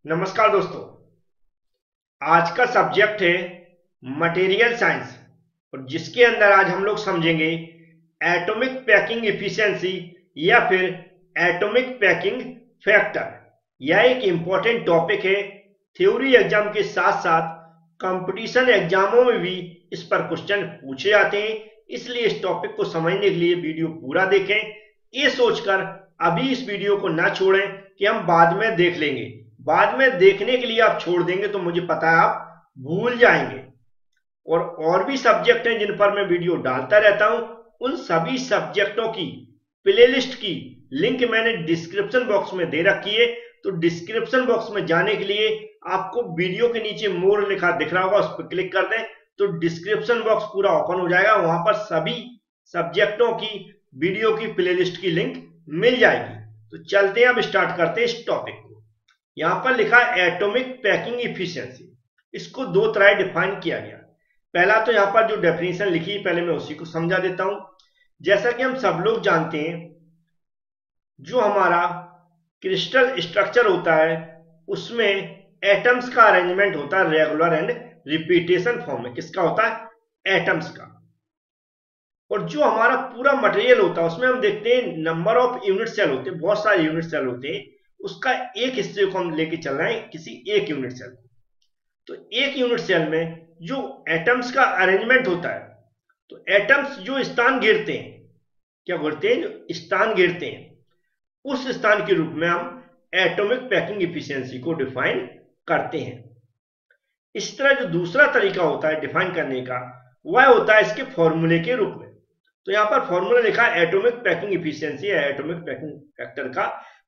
नमस्कार दोस्तों। आज का सब्जेक्ट है मटेरियल साइंस और जिसके अंदर आज हम लोग समझेंगे एटॉमिक पैकिंग इफिशिएंसी या फिर एटॉमिक पैकिंग फैक्टर। यह एक इंपॉर्टेंट टॉपिक है। थ्योरी एग्जाम के साथ साथ कंपटीशन एग्जामों में भी इस पर क्वेश्चन पूछे जाते हैं, इसलिए इस टॉपिक को समझने के लिए वीडियो पूरा देखें। ये सोचकर अभी इस वीडियो को ना छोड़ें कि हम बाद में देख लेंगे। बाद में देखने के लिए आप छोड़ देंगे तो मुझे पता है आप भूल जाएंगे। और भी सब्जेक्ट हैं जिन पर मैं वीडियो डालता रहता हूं। उन सभी सब्जेक्टों की प्लेलिस्ट की लिंक मैंने डिस्क्रिप्शन बॉक्स में दे रखी है। तो डिस्क्रिप्शन बॉक्स में जाने के लिए आपको वीडियो के नीचे मोर लिखा दिख रहा होगा, उस पर क्लिक कर दें तो डिस्क्रिप्शन बॉक्स पूरा ओपन हो जाएगा। वहां पर सभी सब्जेक्टों की वीडियो की प्लेलिस्ट की लिंक मिल जाएगी। तो चलते हैं, अब स्टार्ट करते हैं इस टॉपिक को। यहां पर लिखा एटॉमिक पैकिंग इफिशिएंसी। इसको दो तरह डिफाइन किया गया। पहला तो यहां पर जो डेफिनेशन लिखी है पहले मैं उसी को समझा देता हूं। जैसा कि हम सब लोग जानते हैं, जो हमारा क्रिस्टल स्ट्रक्चर होता है उसमें एटम्स का अरेंजमेंट होता है रेगुलर एंड रिपीटेशन फॉर्म में। किसका होता है? एटम्स का। और जो हमारा पूरा मटेरियल होता है उसमें हम देखते हैं नंबर ऑफ यूनिट सेल होते हैं, बहुत सारे यूनिट सेल होते हैं। उसका एक हिस्से को हम लेके चल रहे हैं किसी एक यूनिट सेल को। तो एक यूनिट सेल में जो एटम्स का अरेंजमेंट होता है, तो एटम्स जो स्थान घेरते हैं, क्या बोलते हैं, जो स्थान घेरते हैं, उस स्थान के रूप में हम एटॉमिक पैकिंग इफिशिएंसी को डिफाइन करते हैं। इस तरह जो दूसरा तरीका होता है डिफाइन करने का, वह होता है इसके फॉर्मूले के रूप में। तो यहां पर फॉर्मूला लिखा है एटॉमिक पैकिंग इफिशिएंसी या एटॉमिक पैकिंग फैक्टर का।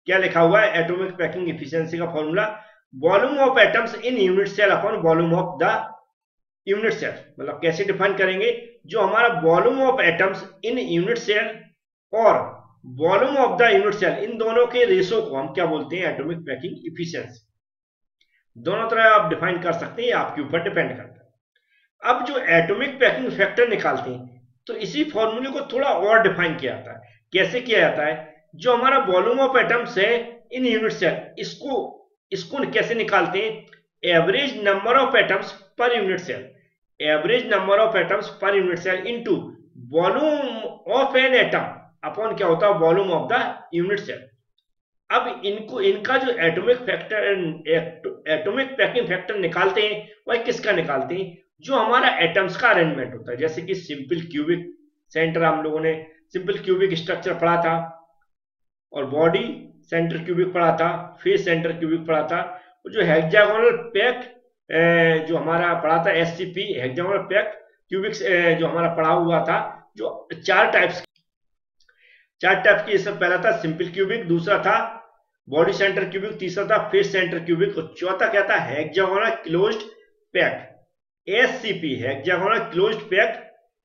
क्या लिखा हुआ है? एटॉमिक पैकिंग इफिशिएंसी का formula volume of atoms in unit cell upon volume of the unit cell. मतलब कैसे डिफाइन करेंगे? जो हमारा volume of atoms in unit cell और volume of the unit cell, इन दोनों के रेशो को हम क्या बोलते हैं? Atomic packing efficiency. दोनों तरह आप डिफाइन कर सकते हैं, आपके ऊपर डिपेंड करता है। अब जो एटॉमिक पैकिंग फैक्टर निकालते हैं तो इसी फॉर्मूले को थोड़ा और डिफाइन किया जाता है। कैसे किया जाता है? जो हमारा वॉल्यूम ऑफ एटम्स है इन यूनिट सेल, इसको इसको कैसे निकालते हैं? Average number of atoms per unit cell, average number of atoms per unit cell into volume of an atom upon क्या होता है? Volume of the unit cell. अब इनका जो atomic factor, atomic packing factor निकालते हैं, वह किसका निकालते हैं? जो हमारा एटम्स का अरेंजमेंट होता है। जैसे कि सिंपल क्यूबिक सेंटर, हम लोगों ने सिंपल क्यूबिक स्ट्रक्चर पढ़ा था, और बॉडी सेंटर क्यूबिक पढ़ा था, फेस सेंटर क्यूबिक पढ़ा था। और जो हेक्सागोनल पैक जो हमारा पढ़ा था, एससीपी हेक्सागोनल पैक क्यूबिक जो हमारा पढ़ा हुआ था, जो चार टाइप्स की। इससे पहला था सिंपल क्यूबिक, दूसरा था बॉडी सेंटर क्यूबिक, तीसरा था फेस सेंटर क्यूबिक, और चौथा क्या था? Hexagonal closed pack, SCP hexagonal closed pack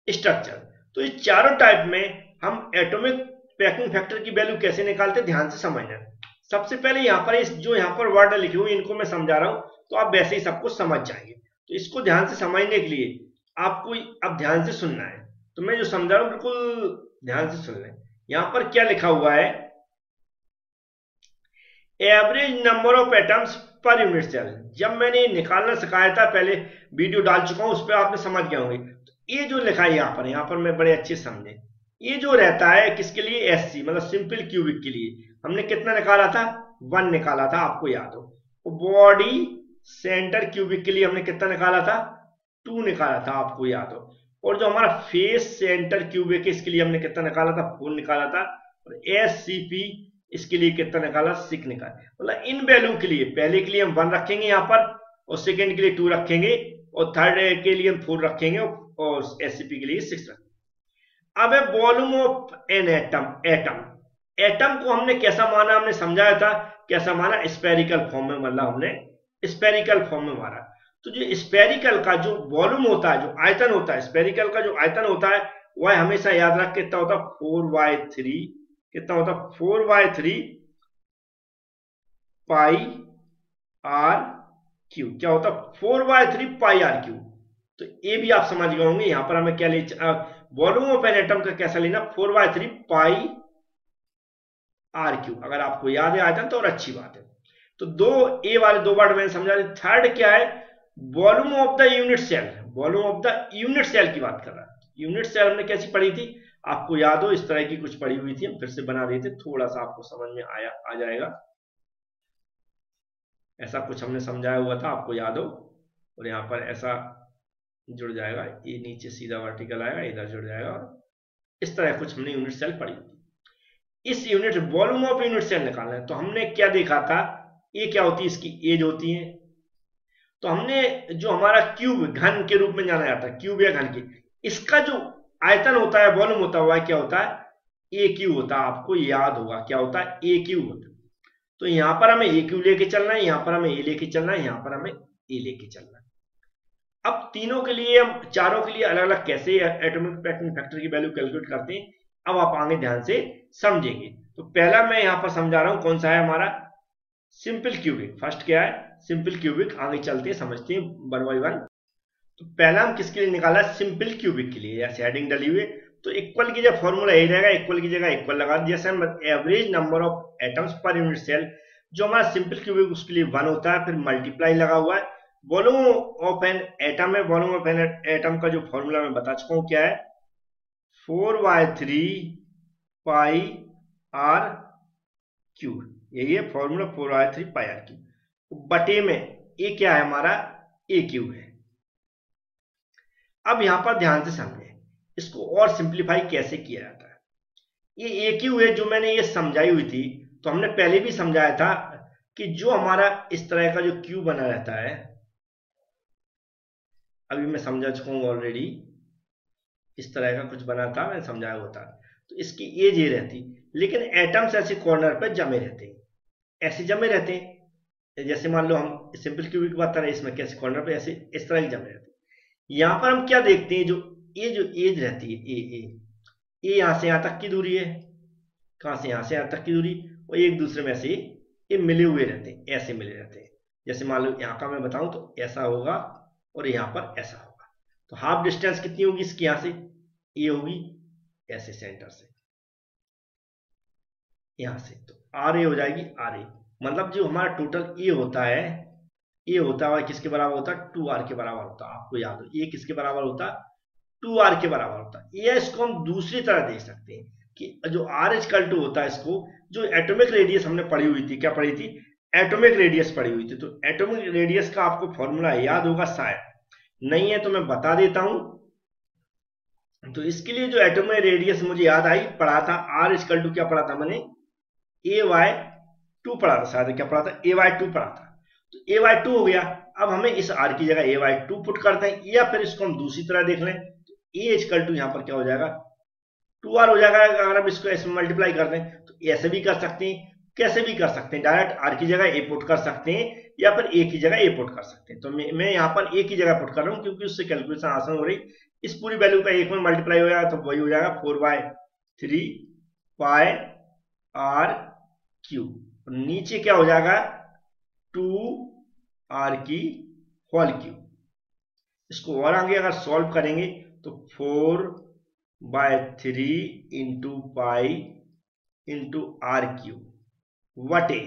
structure. तो इस चारों टाइप में हम एटॉमिक पैकिंग फैक्टर की वैल्यू कैसे निकालते हैं, ध्यान से समझना। सबसे पहले यहाँ पर जो यहाँ पर वर्ड लिखे हुए इनको मैं समझा रहा हूं, तो आप वैसे ही सबको समझ जाएंगे। तो इसको ध्यान से समझने के लिए आपको अब ध्यान से सुनना है। तो मैं जो समझा रहा हूं बिल्कुल ध्यान से सुन लें। यहां पर क्या लिखा हुआ है? Average number of atoms per unit cell. जब मैंने निकालना सिखाया था, पहले वीडियो डाल चुका हूं, उस पर आपने समझ गए होंगे। तो ये जो लिखा है यहाँ पर मैं बड़े अच्छे समझे, ये जो रहता है किसके लिए? एससी मतलब सिंपल क्यूबिक के लिए। हमने कितना निकाला था? 1 निकाला था, आपको याद हो। बॉडी सेंटर क्यूबिक के लिए हमने कितना निकाला था? 2 निकाला था, आपको याद हो। और जो हमारा फेस सेंटर क्यूबिक है इसके लिए हमने कितना निकाला था? 4 निकाला था। और एससीपी इसके लिए कितना निकाला? 6 निकाला। मतलब इन वैल्यू के लिए पहले के लिए हम 1 रखेंगे यहाँ पर, और सेकेंड के लिए 2 रखेंगे, और थर्ड के लिए हम 4 रखेंगे, और एससीपी के लिए 6 रखेंगे। अब है volume of an atom. Atom को हमने कैसा माना? हमने समझाया था कैसा माना? स्पेरिकल फॉर्म में, मतलब हमने स्पेरिकल फॉर्म में माना। तो जो स्पेरिकल का जो वॉल्यूम होता है, जो आयतन होता है, स्पेरिकल का जो आयतन होता है, वह हमेशा याद रख कितना होता है? 4/3। कितना होता है? 4/3 पाई आर क्यू। क्या होता है? 4/3 पाई आर क्यू। तो ये भी आप समझ गए होंगे। यहां पर हमें क्या ले, वॉल्यूम ऑफ एन एटम का कैसा लेना? 4/3 पाई आर क्यू। अगर आपको याद है आयतन तो और अच्छी बात है। तो दो ए वाले दो पार्ट मैंने समझा दिया। थर्ड क्या है, volume of the unit cell, volume of the unit cell की बात कर रहा है। यूनिट सेल हमने कैसी पढ़ी थी, आपको याद हो, इस तरह की कुछ पढ़ी हुई थी, हम फिर से बना देते, थोड़ा सा आपको समझ में आ जाएगा। ऐसा कुछ हमने समझाया हुआ था, आपको याद हो, और यहाँ पर ऐसा जुड़ जाएगा, ये नीचे सीधा वर्टिकल आएगा, इधर जुड़ जाएगा, और इस तरह कुछ हमने यूनिट सेल पढ़ी थी। इस unit volume of unit cell निकालना है, तो हमने क्या देखा था, ये क्या होती है, इसकी एज होती है। तो हमने जो हमारा क्यूब घन के रूप में जाना जाता है, क्यूब या घन के, इसका जो आयतन होता है, वॉल्यूम होता हुआ क्या होता है, ए क्यू होता है। आपको याद होगा क्या होता है, ए क्यू होता है। तो यहां पर हमें ए क्यू लेके चलना है, यहां पर हमें ए लेके चलना है, यहां पर हमें ए लेके चलना है। अब तीनों के लिए, हम चारों के लिए अलग अलग कैसे एटॉमिक पैकिंग फैक्टर की वैल्यू कैलकुलेट करते हैं, अब आप आगे ध्यान से समझेंगे। तो पहला मैं यहां पर समझा रहा हूं, कौन सा है हमारा, सिंपल क्यूबिक। फर्स्ट क्या है, सिंपल क्यूबिक। आगे चलते हैं, समझते हैं वन बाई वन। तो पहला हम किसके लिए निकाला, सिंपल क्यूबिक के लिए, ऐसे हेडिंग डली हुई है। तो इक्वल की जगह फॉर्मूला यही रहेगा, इक्वल की जगह इक्वल लगा, जैसे हम average number of atoms per unit cell, जो हमारा सिंपल क्यूबिक उसके लिए 1 होता है, फिर मल्टीप्लाई लगा हुआ है। वॉल्यूम ऑफ एन एटम है, वॉल्यूम ऑफ एन एटम का जो फॉर्मूला मैं बता चुका हूं क्या है, 4/3 पाई आर क्यूब, यही है फॉर्मूला, 4/3 पाई आर क्यूब बटे में ए क्या है हमारा, ए क्यूब है। अब यहां पर ध्यान से समझें, इसको और सिंप्लीफाई कैसे किया जाता है। ये ए क्यू है जो मैंने ये समझाई हुई थी, तो हमने पहले भी समझाया था कि जो हमारा इस तरह का जो क्यू बना रहता है, अभी मैं समझा चुका हूं ऑलरेडी, इस तरह का कुछ बना था, मैंने समझाया हुआ था। तो इसकी एज ये रहती, लेकिन एटम्स ऐसे कॉर्नर पर जमे रहते हैं, ऐसे जमे रहते हैं। जैसे मान लो हम सिंपल क्यूबिक की बात कर रहे हैं, इसमें कैसे कॉर्नर पे ऐसे इस तरह के जमे रहते हैं। यहां पर हम क्या देखते हैं, जो एज रहती है, ए यहां से यहां तक की दूरी है, कहां से, यहां से यहां तक की दूरी, और एक दूसरे में ऐसे ये मिले हुए रहते हैं, ऐसे मिले रहते हैं। जैसे मान लो यहां का मैं बताऊं तो ऐसा होगा, और यहां पर ऐसा होगा। तो हाफ डिस्टेंस कितनी होगी इसकी, यहां से ये होगी, ऐसे सेंटर से यहां से, तो आर ए हो जाएगी, आर ए। मतलब जो हमारा टोटल ए होता है, ए होता है किसके बराबर होता है, 2r के बराबर होता है। आपको याद हो, ए किसके बराबर होता है, 2r के बराबर होता है। या इसको हम दूसरी तरह देख सकते हैं कि जो r इक्वल टू होता है, इसको जो एटॉमिक रेडियस हमने पढ़ी हुई थी, क्या पढ़ी थी, एटॉमिक रेडियस पढ़ी हुई थी। तो एटॉमिक रेडियस का आपको फॉर्मूला याद होगा शायद, नहीं है तो मैं बता देता हूं। तो इसके लिए जो एटॉमिक रेडियस मुझे याद आई, पढ़ा था r इक्वल टू, क्या पढ़ा था मैंने, ay2 पढ़ा था शायद, क्या पढ़ा था, ay2 पढ़ा था। तो ay2 हो गया। अब हमें इस r की जगह ay2 पुट करते हैं, या फिर इसको हम दूसरी तरह देख लें, तो a इक्वल टू यहां पर क्या हो जाएगा, 2r हो जाएगा। अगर हम इसको ऐसे मल्टीप्लाई कर दें तो ऐसे भी कर सकते हैं, कैसे भी कर सकते हैं, डायरेक्ट r की जगह a पुट कर सकते हैं, या फिर a की जगह a पुट कर सकते हैं। तो मैं यहाँ पर a की जगह पुट कर रहा हूँ, क्योंकि उससे कैलकुलेशन आसान हो रही। इस पूरी वैल्यू का एक में मल्टीप्लाई हो जाएगा, तो वही हो जाएगा 4/3 पाई आर क्यूब, नीचे क्या हो जाएगा, 2r की होल क्यूब। इसको और आगे अगर सॉल्व करेंगे तो 4/3 into pi into are cube वटे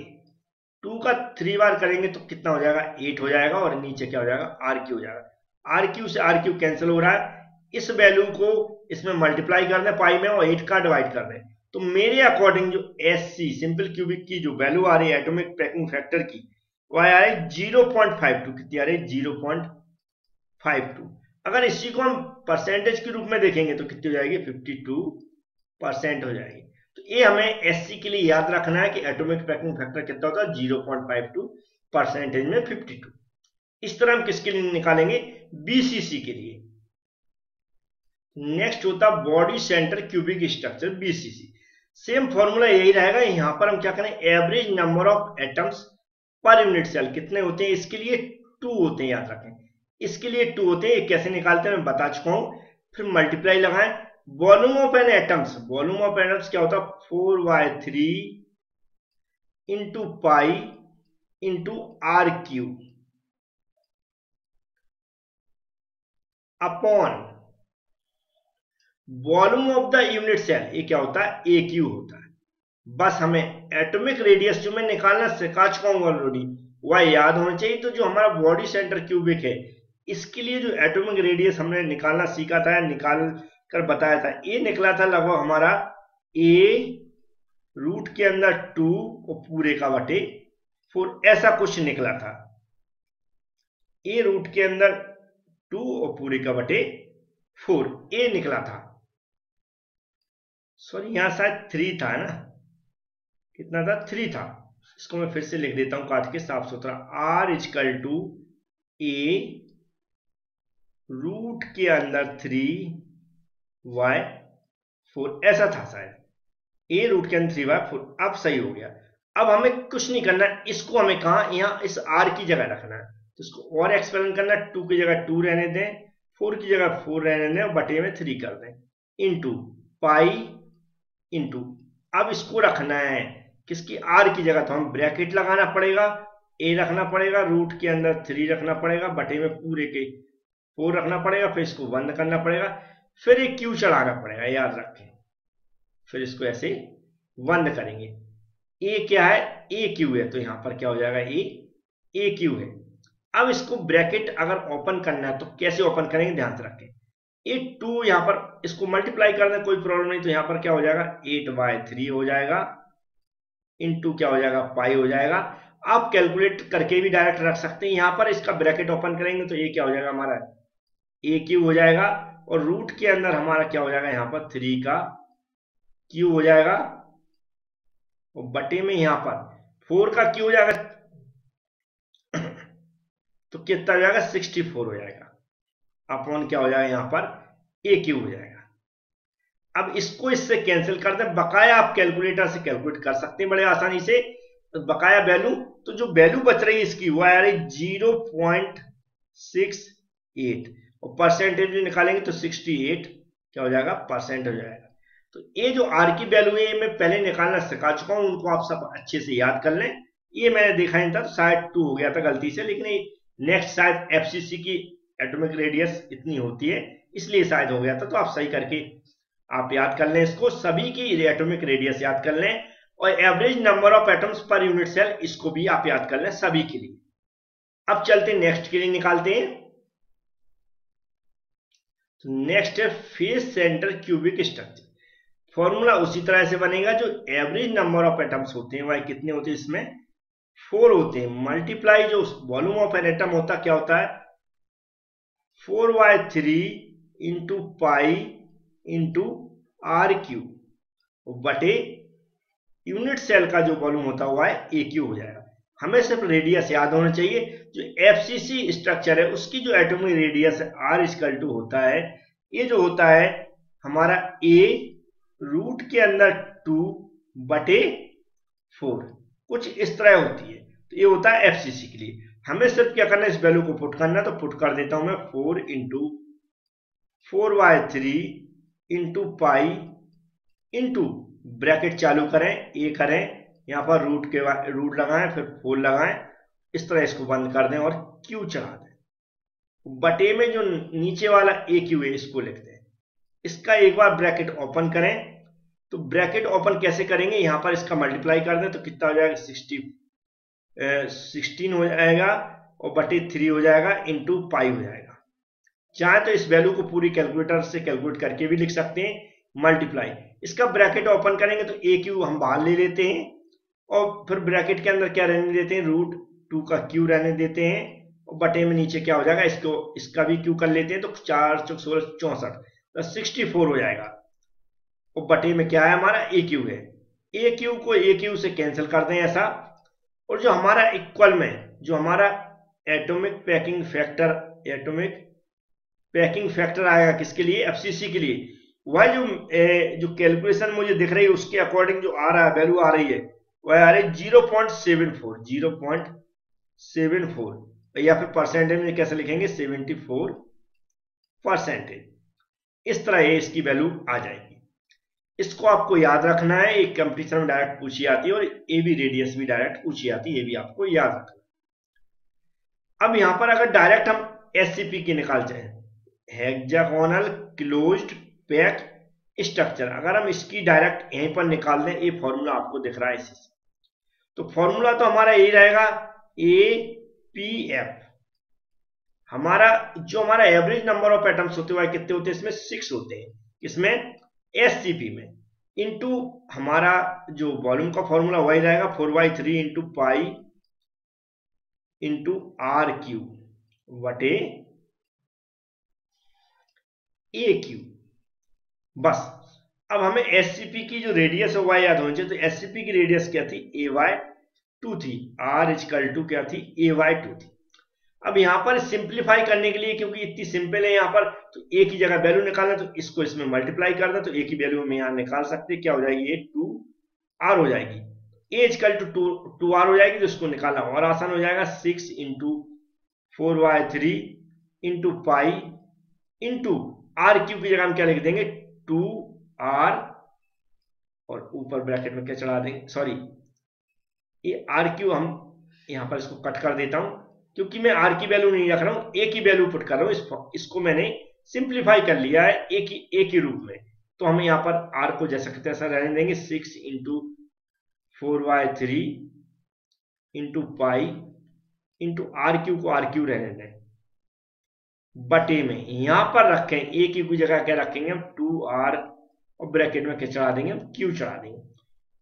2 का 3 बार करेंगे तो कितना हो जाएगा, 8 हो जाएगा, और नीचे क्या हो जाएगा, आर क्यू हो जाएगा। आर क्यू से आर क्यू कैंसिल हो रहा है, इस वैल्यू को इसमें मल्टीप्लाई कर दें पाई में, और 8 का डिवाइड कर दें। तो मेरे अकॉर्डिंग जो एस सी सिंपल क्यूबिक की जो वैल्यू आ रही है एटॉमिक पैकिंग फैक्टर की, वह आ रही है 0.52। कितनी आ रही है, 0.52। अगर इसी को हम परसेंटेज के रूप में देखेंगे तो कितनी हो जाएगी, 52% हो जाएगी। तो ये हमें एससी के लिए याद रखना है कि एटॉमिक पैकिंग फैक्टर कितना होता है, 0.52 परसेंटेज में 52। इस तरह हम किसके लिए निकालेंगे, बीसीसी के लिए। नेक्स्ट होता body centre cubic structure, BCC. Same formula यही रहेगा। यहां पर हम क्या करें, average number of atoms per unit cell कितने होते हैं, इसके लिए 2 होते हैं, याद रखें, इसके लिए 2 होते हैं। कैसे निकालते हैं मैं बता चुका हूं। फिर मल्टीप्लाई लगाएं, volume of an atoms, volume of atoms क्या होता है, 4/3 into pi into are cube upon volume of the unit cell, ये क्या होता है, ए क्यू होता है। बस हमें एटॉमिक रेडियस जो मैं निकालना सिखा चुका हूं ऑलरेडी वह याद होना चाहिए। तो जो हमारा बॉडी सेंटर क्यूबिक है इसके लिए जो एटॉमिक रेडियस हमने निकालना सीखा था, निकाल कर बताया था, ये निकला था लगभग हमारा ए रूट के अंदर 2 और पूरे का बटे 4, ऐसा कुछ निकला था। ए रूट के अंदर 2 और पूरे का बटे 4 ए निकला था। सॉरी यहां शायद 3 था ना, कितना था, 3 था। इसको मैं फिर से लिख देता हूं काट के साफ सुथरा, R is equal to A root के अंदर 3y4, ऐसा था शायद, ए रूट के अंदर 3y4। अब सही हो गया। अब हमें कुछ नहीं करना है, इसको हमें कहा यहां इस आर की जगह रखना है, तो इसको और एक्सपेंड करना है, 2 की जगह 2 रहने दें, 4 की जगह 4 रहने दें और बटे में 3 कर दें, इंटू पाई इंटू, अब इसको रखना है किसकी, आर की जगह, तो हम ब्रैकेट लगाना पड़ेगा, ए रखना पड़ेगा, रूट के अंदर 3 रखना पड़ेगा, बटे में पूरे के 4 रखना पड़ेगा, फिर इसको बंद करना पड़ेगा, फिर एक क्यू चढ़ाना पड़ेगा, याद रखें। फिर इसको ऐसे बंद करेंगे। ए क्या है, ए क्यू है, तो यहां पर क्या हो जाएगा, ए क्यू है। अब इसको ब्रैकेट अगर ओपन करना है तो कैसे ओपन करेंगे, ध्यान से रखें। ये 2 यहां पर इसको मल्टीप्लाई कर दें, कोई प्रॉब्लम नहीं, तो यहां पर क्या हो जाएगा 8/3 हो जाएगा, इंटू क्या हो जाएगा पाई हो जाएगा। आप कैलकुलेट करके भी डायरेक्ट रख सकते हैं। यहां पर इसका ब्रैकेट ओपन करेंगे तो ये क्या हो जाएगा हमारा ए क्यू हो जाएगा, और रूट के अंदर हमारा क्या हो जाएगा यहां पर 3 का क्यू हो जाएगा, और बटे में यहां पर 4 का क्यू हो जाएगा, तो कितना हो जाएगा 64 हो जाएगा, अपॉन क्या हो जाएगा यहां पर ए क्यू हो जाएगा। अब इसको इससे कैंसिल कर दें, बकाया आप कैलकुलेटर से कैलकुलेट कर सकते हैं बड़े आसानी से, तो बकाया वैल्यू, तो जो वैल्यू बच रही है इसकी वो आ रही 0.68, और परसेंटेज निकालेंगे तो 68 क्या हो जाएगा परसेंट हो जाएगा। तो ये जो आर की वैल्यू है मैं पहले निकालना सिखा चुका हूं, उनको आप सब अच्छे से याद कर लें। ये मैंने देखा नहीं था, तो शायद 2 हो गया था गलती से, लेकिन नेक्स्ट शायद एफसीसी की एटॉमिक रेडियस इतनी होती है इसलिए शायद हो गया था, तो आप सही करके आप याद कर लें इसको, सभी की एटॉमिक रेडियस याद कर लें, और average number of atoms per unit cell इसको भी आप याद कर लें सभी के लिए। अब चलते नेक्स्ट के लिए निकालते हैं। तो नेक्स्ट है face centre cubic structure. Formula उसी तरह से बनेगा, जो एवरेज नंबर ऑफ एटम्स होते हैं वह कितने होते हैं, इसमें 4 होते हैं, मल्टीप्लाई जो वॉल्यूम ऑफ एन एटम होता क्या होता है 4/3 into pi into R cube, बटे यूनिट सेल का जो वॉल्यूम होता हुआ है ए क्यू हो जाएगा। हमें सिर्फ रेडियस याद होना चाहिए, जो एफसीसी स्ट्रक्चर है उसकी जो एटॉमिक रेडियस है आर इक्वल टू होता है, ये जो होता है हमारा ए रूट के अंदर 2/4, कुछ इस तरह होती है, तो ये होता है एफसीसी के लिए। हमें सिर्फ क्या करना है, इस वैल्यू को पुट करना, तो पुट कर देता हूं मैं 4 into 4/3 into pi into bracket चालू करें, ए करें, यहां पर रूट लगाएं, फिर 4 लगाएं, इस तरह इसको बंद कर दें और क्यू चढ़ा दें। बटे में जो नीचे वाला ए क्यू है इसको लिखते हैं। इसका एक बार ब्रैकेट ओपन करें, तो ब्रैकेट ओपन कैसे करेंगे, यहां पर इसका मल्टीप्लाई कर दें तो कितना हो जाएगा 16 हो जाएगा, और बटे 3 हो जाएगा इंटू पाई हो जाएगा। चाहे तो इस वैल्यू को पूरी कैलकुलेटर से कैलकुलेट करके भी लिख सकते हैं, मल्टीप्लाई, इसका ब्रैकेट ओपन करेंगे तो ए क्यू हम बाहर ले लेते हैं, और फिर ब्रैकेट के अंदर क्या रहने देते हैं √2 का क्यू रहने देते हैं, और बटे में नीचे क्या हो जाएगा इसका भी क्यू कर लेते हैं, तो 4 × 16 64, तो 64 हो जाएगा, और बटे में क्या है हमारा ए क्यू है। ए क्यू को ए क्यू से कैंसिल कर दें ऐसा, और जो हमारा इक्वल में जो हमारा एटॉमिक पैकिंग फैक्टर आएगा किसके लिए, एफसीसी के लिए, वह जो कैलकुलेशन मुझे दिख रही है उसके अकॉर्डिंग जो आ रहा है वैल्यू आ रही है वह आ रही है 0.74, या फिर परसेंटेज में कैसे लिखेंगे 74%, इस तरह ये इसकी वैल्यू आ जाएगी। इसको आपको याद रखना है, एक कंपटीशन में डायरेक्ट पूछी आती है, और ए बी रेडियस भी डायरेक्ट पूछी आती है, ये भी आपको याद रखना। अब यहां पर अगर डायरेक्ट हम एससीपी की निकाल जाए, हेक्सागोनल क्लोज्ड पैक स्ट्रक्चर। अगर हम इसकी डायरेक्ट यहीं पर निकाल दें, ये फॉर्मूला आपको दिख रहा है इसी से, तो फॉर्मूला तो हमारा यही रहेगा, APF। हमारा एवरेज नंबर ऑफ एटम्स होते हुए कितने होते हैं, इसमें 6 होते हैं, इसमें SCP में, इनटू हमारा जो वॉल्यूम का फॉर्मूला वही रहेगा 4/3 इंटू पाई इंटू RQ बटे AQ। बस अब हमें SCP की जो रेडियस है वह याद होनी चाहिए। तो SCP की रेडियस क्या थी, AY2 थी, R इक्वल टू क्या थी, AY2 थी। अब यहां पर सिंप्लीफाई करने के लिए, क्योंकि इतनी सिंपल है यहां पर, तो ए की जगह वैल्यू निकालना, तो इसको इसमें मल्टीप्लाई कर दें, तो ए की वैल्यू हम यहां निकाल सकते हैं, क्या हो जाएगी, ये 2R हो जाएगी। ए इक्वल टू 2R हो जाएगी, तो इसको निकालना और आसान हो जाएगा। 6 into 4/3 into pi into RQ की जगह हम क्या लिख देंगे, 2R, और ऊपर ब्रैकेट में क्या चढ़ा देंगे, सॉरी ये RQ हम यहां पर इसको कट कर देता हूं, क्योंकि मैं R की वैल्यू नहीं रख रहा हूं, A की वैल्यू पुट कर रहा हूं। इसको मैंने सिंप्लीफाई कर लिया है A के रूप में, तो हम यहां पर R को जैसा कि तैसा रहने देंगे। 6 into 4/3 into pi into RQ को RQ रहने दें, बटे में यहां पर रखें A की जगह क्या रखेंगे हम, 2R, और ब्रैकेट में क्या चढ़ा देंगे, हम Q चढ़ा देंगे।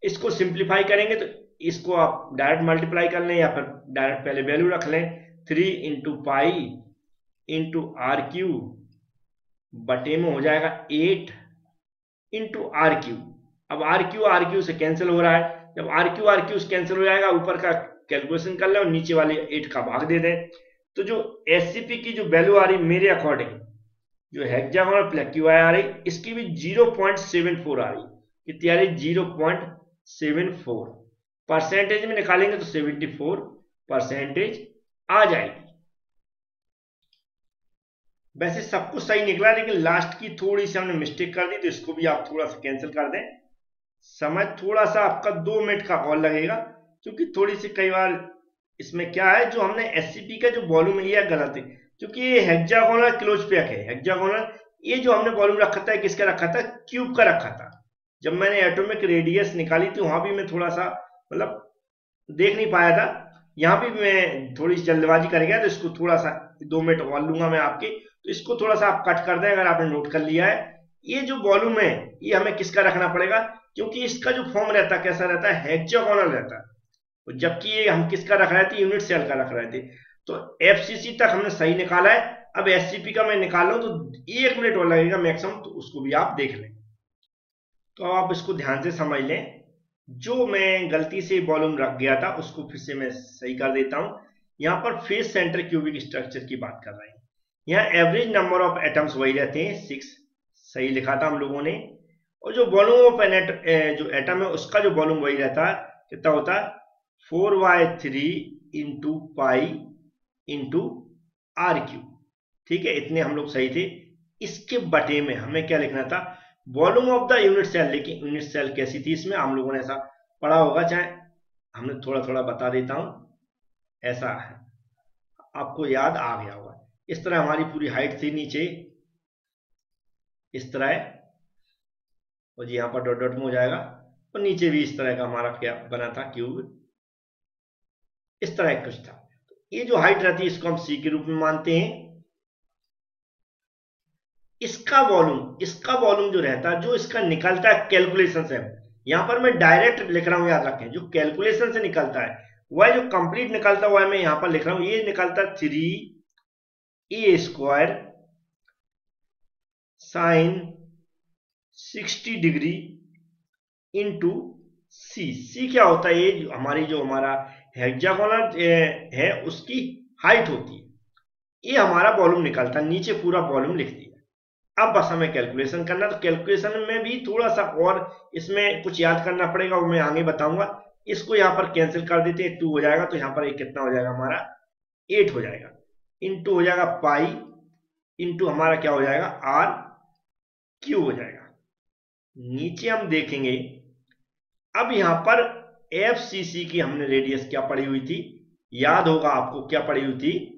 इसको सिंप्लीफाई करेंगे तो इसको आप डायरेक्ट मल्टीप्लाई कर लें, या फिर डायरेक्ट पहले वैल्यू रख लें, 3 इंटू पाई इंटू RQ बटे में हो जाएगा 8 इंटू RQ। अब RQ से कैंसिल हो रहा है, जब RQ से कैंसिल हो जाएगा, ऊपर का कैलकुलेशन कर लें और नीचे वाले 8 का भाग दे दें, तो जो SCP की जो वैल्यू आ रही मेरे अकॉर्डिंग, जो हेक्सागोनल PQI आ रही, इसकी भी 0.74 आ रही, कितनी आ रही, 0.74। परसेंटेज में निकालेंगे तो 74% आ जाएगी। वैसे सब कुछ सही निकला, लेकिन लास्ट की थोड़ी सी हमने मिस्टेक कर दी, तो इसको भी आप थोड़ा सा कैंसिल कर दें। समय थोड़ा सा आपका 2 मिनट का और लगेगा, क्योंकि थोड़ी सी कई बार इसमें क्या है, जो हमने SCP का जो वॉल्यूम है ये गलत है, क्योंकि ये हेक्सागोनल क्लोज पैक है। हेक्सागोनल, ये जो हमने वॉल्यूम रखा था किसका रखा था, क्यूब का रखा था। जब मैंने एटॉमिक रेडियस निकाली थी वहां भी मैं थोड़ा सा मतलब देख नहीं पाया था, यहां भी मैं थोड़ी जल्दबाजी कर गया, तो इसको थोड़ा सा 2 मिनट और लूंगा मैं आपके, तो इसको थोड़ा सा आप कट कर दें अगर आपने नोट कर लिया है। ये जो वॉल्यूम है ये हमें किसका रखना पड़ेगा, क्योंकि इसका जो फॉर्म रहता है कैसा रहता है, हेक्सागोनल रहता है, जबकि ये हम किसका रख रहे थे, यूनिट सेल का रख रहे थे। तो FCC तक हमने सही निकाला है। अब SCP का मैं निकाल रहा हूं तो 1 मिनट और लगेगा मैक्सिमम, तो उसको भी आप देख लें। तो आप इसको ध्यान से समझ लें, जो मैं गलती से वॉल्यूम रख गया था उसको फिर से मैं सही कर देता हूं। यहां पर फेस सेंटर क्यूबिक स्ट्रक्चर की बात कर रहे हैं, यहाँ एवरेज नंबर ऑफ एटम्स वही रहते हैं 6, सही लिखा था हम लोगों ने, और जो वॉल्यूम ऑफ जो एटम है उसका जो वॉल्यूम वही रहता है, कितना होता है, 4/3 इंटू पाई इंटू RQ। ठीक है, इतने हम लोग सही थे। इसके बटे में हमें क्या लिखना था, volume of the unit cell. लेकिन यूनिट सेल कैसी थी इसमें, हम लोगों ने ऐसा पढ़ा होगा, चाहे हमने थोड़ा थोड़ा बता देता हूं, ऐसा है, आपको याद आ गया होगा। इस तरह हमारी पूरी हाइट थी नीचे, इस तरह है, और जी यहां पर डॉट डॉट में हो जाएगा, और नीचे भी इस तरह का हमारा क्या बना था, क्यूब, इस तरह कुछ था। तो ये जो हाइट रहती है इसको हम C के रूप में मानते हैं। इसका वॉल्यूम जो रहता है, जो इसका निकलता है कैलकुलेशन से, यहां पर मैं डायरेक्ट लिख रहा हूं, याद रखें, जो कैलकुलेशन से निकलता है वह जो कंप्लीट निकलता हुआ है मैं यहां पर लिख रहा हूं, ये निकलता 3A² sign 60 degree into C क्या होता है, ये हमारा हेक्सागोनल है उसकी हाइट होती है, ये हमारा वॉल्यूम निकलता है, नीचे पूरा वॉल्यूम लिख दिया। अब बस हमें कैलकुलेशन करना, तो कैलकुलेशन में भी थोड़ा सा और इसमें कुछ याद करना पड़ेगा, वो मैं आगे बताऊंगा। इसको यहाँ पर कैंसिल कर देते हैं, 2 हो जाएगा, तो यहाँ पर एक कितना हो जाएगा हमारा, 8 हो जाएगा, इंटू हो जाएगा पाई इंटू हमारा क्या हो जाएगा, RQ हो जाएगा। नीचे हम देखेंगे, अब यहाँ पर FCC की हमने रेडियस क्या पड़ी हुई थी, याद होगा आपको क्या पड़ी हुई थी,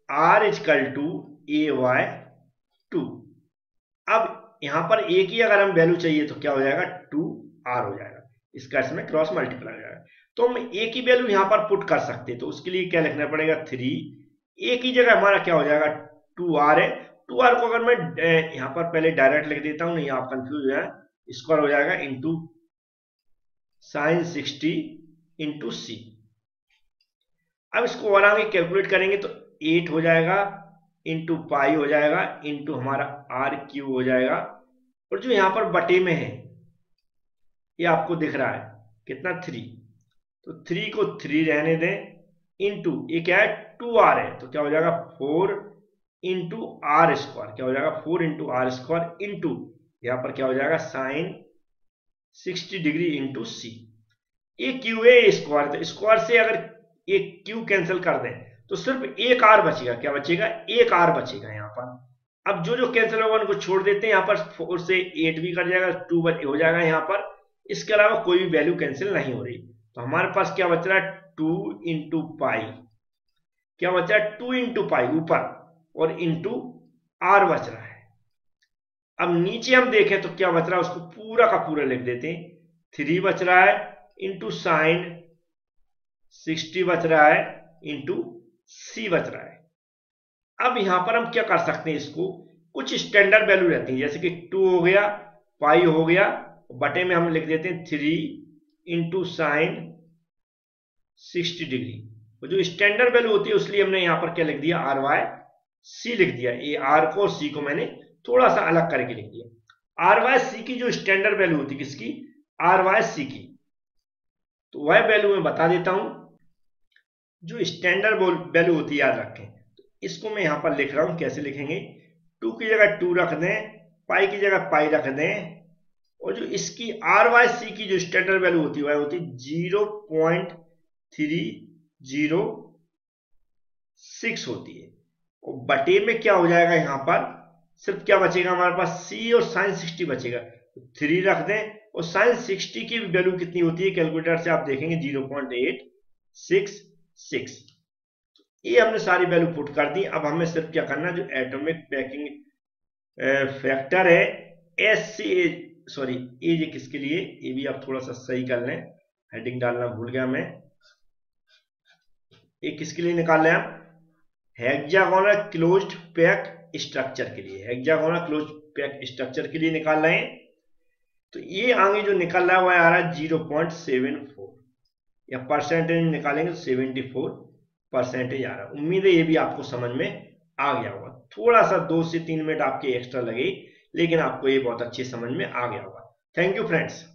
R = AY2। यहां पर एक ही अगर हम वैल्यू चाहिए तो क्या हो जाएगा 2r हो जाएगा, इसका इसमें क्रॉस मल्टीप्लाई हो जाएगा। तो हम एक ही वैल्यू यहां पर पुट कर सकते हैं, तो उसके लिए क्या लिखना पड़ेगा 3, एक ही जगह हमारा क्या हो जाएगा 2r है। 2r को अगर मैं यहां पर पहले डायरेक्ट लिख देता हूं, नहीं आप कंफ्यूज हो जाए, स्क्वायर हो जाएगा इंटू साइन 60 इंटू सी। अब इसको और आगे कैलकुलेट करेंगे तो 8 हो जाएगा इंटू पाई हो जाएगा इंटू हमारा आर क्यू हो जाएगा, और जो यहां पर बटे में है ये आपको दिख रहा है कितना 3, तो 3 को 3 रहने दें इंटू ये क्या है 2r है, तो क्या हो जाएगा 4 इंटू आर स्क्वायर, क्या हो जाएगा 4 इंटू आर स्क्वायर इंटू यहां पर क्या हो जाएगा साइन 60 डिग्री इंटू सी। ये क्यू है स्क्वायर, तो स्क्वायर से अगर एक क्यू कैंसिल कर दें तो सिर्फ एक आर बचेगा, क्या बचेगा एक आर बचेगा यहाँ पर। अब जो जो कैंसिल होगा उनको छोड़ देते हैं, यहाँ पर 4 से 8 भी कट जाएगा, 2 हो जाएगा यहाँ पर, इसके अलावा कोई भी वैल्यू कैंसिल नहीं हो रही। तो हमारे पास क्या बच रहा है 2 इंटू पाई, क्या बच रहा है 2 इंटू पाई ऊपर और इंटू आर बच रहा है। अब नीचे हम देखें तो क्या बच रहा है उसको पूरा का पूरा लिख देते हैं, 3 बच रहा है इंटू साइन 60 बच रहा है इंटू सी बच रहा है। अब यहां पर हम क्या कर सकते हैं, इसको कुछ स्टैंडर्ड वैल्यू रहती है, जैसे कि 2 हो गया, पाई हो गया, बटे में हम लिख देते हैं 3 इंटू साइन 60 डिग्री। तो जो स्टैंडर्ड वैल्यू होती है उसलिए हमने यहां पर क्या लिख दिया आर वाई सी लिख दिया, ये आर को सी को मैंने थोड़ा सा अलग करके लिख दिया। आर वाई सी की जो स्टैंडर्ड वैल्यू होती है किसकी, आर वाई सी की, तो वह वैल्यू मैं बता देता हूं। जो स्टैंडर्ड वैल्यू होती है याद रखें, तो इसको मैं यहां पर लिख रहा हूं, कैसे लिखेंगे 2 की जगह 2 रख दें, पाई की जगह पाई रख दें, और जो इसकी आर वाई सी की जो स्टैंडर्ड वैल्यू होती है वह होती 0.3006 होती है, और बटे में क्या हो जाएगा यहां पर सिर्फ क्या बचेगा हमारे पास सी और साइन 60 बचेगा, तो 3 रख दें, और साइन 60 की वैल्यू कितनी होती है कैलकुलेटर से आप देखेंगे 0.866। ये हमने सारी वैल्यू पुट कर दी। अब हमें सिर्फ क्या करना है, जो एटॉमिक पैकिंग फैक्टर है एस सॉरी ये किसके लिए, ये भी आप थोड़ा सा सही कर लें, हेडिंग डालना भूल गया मैं, ये किसके लिए निकाल रहे हैं हम, हेक्सागोनल क्लोज्ड पैक स्ट्रक्चर के लिए, हेक्सागोनल क्लोज्ड पैक स्ट्रक्चर के लिए निकाल रहे हैं। तो ये आगे जो निकल रहा है वह आ रहा है 0.74, या परसेंटेज निकालेंगे तो 74% आ रहा है। उम्मीद है ये भी आपको समझ में आ गया होगा, थोड़ा सा 2 से 3 मिनट आपके एक्स्ट्रा लगे, लेकिन आपको ये बहुत अच्छे समझ में आ गया होगा। Thank you friends.